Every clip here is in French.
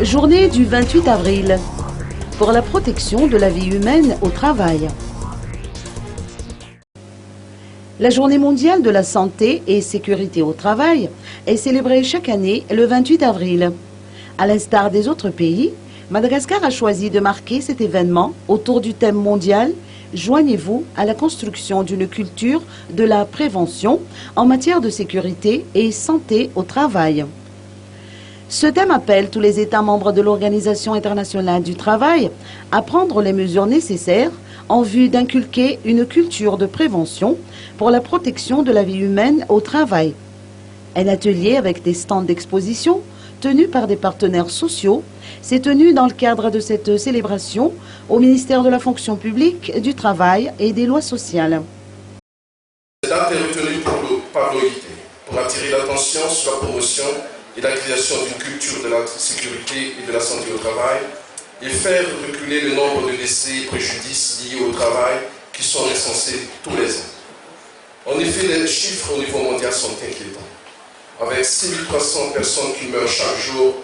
Journée du 28 avril pour la protection de la vie humaine au travail. La Journée mondiale de la santé et sécurité au travail est célébrée chaque année le 28 avril. À l'instar des autres pays, Madagascar a choisi de marquer cet événement autour du thème mondial « Joignez-vous à la construction d'une culture de la prévention en matière de sécurité et santé au travail ». Ce thème appelle tous les États membres de l'Organisation internationale du travail à prendre les mesures nécessaires en vue d'inculquer une culture de prévention pour la protection de la vie humaine au travail. Un atelier avec des stands d'exposition tenus par des partenaires sociaux s'est tenu dans le cadre de cette célébration au ministère de la fonction publique, du travail et des lois sociales. Cette date est retenue par l'OIT pour attirer l'attention sur la promotion et la création d'une culture de la sécurité et de la santé au travail et faire reculer le nombre de décès et préjudices liés au travail qui sont recensés tous les ans. En effet, les chiffres au niveau mondial sont inquiétants, avec 6300 personnes qui meurent chaque jour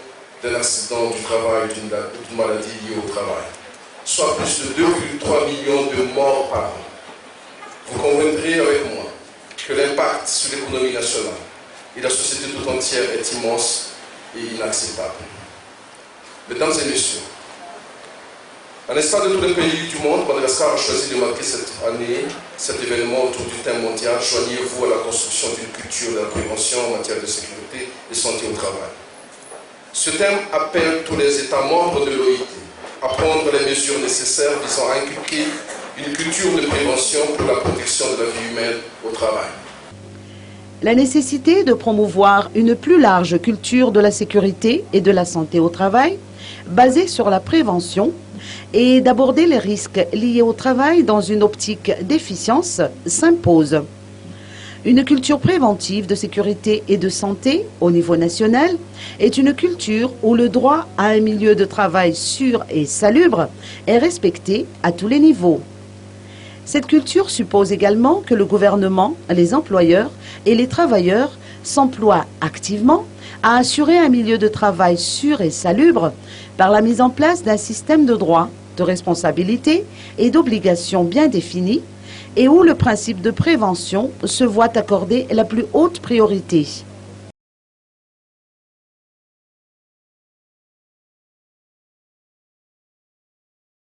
d'un accident du travail ou d'une maladie liée au travail, soit plus de 2,3 millions de morts par an. Vous conviendrez avec moi que l'impact sur l'économie nationale et la société tout entière est immense et inacceptable. Mesdames et messieurs, à l'instar de tous les pays du monde, Madagascar a choisi de marquer cette année, cet événement autour du thème mondial « Joignez-vous à la construction d'une culture de la prévention en matière de sécurité et santé au travail ». Ce thème appelle tous les États membres de l'OIT à prendre les mesures nécessaires visant à inculquer une culture de prévention pour la protection de la vie humaine au travail. La nécessité de promouvoir une plus large culture de la sécurité et de la santé au travail, basée sur la prévention, et d'aborder les risques liés au travail dans une optique d'efficience s'impose. Une culture préventive de sécurité et de santé au niveau national est une culture où le droit à un milieu de travail sûr et salubre est respecté à tous les niveaux. Cette culture suppose également que le gouvernement, les employeurs et les travailleurs s'emploient activement à assurer un milieu de travail sûr et salubre par la mise en place d'un système de droits, de responsabilités et d'obligations bien définis et où le principe de prévention se voit accorder la plus haute priorité.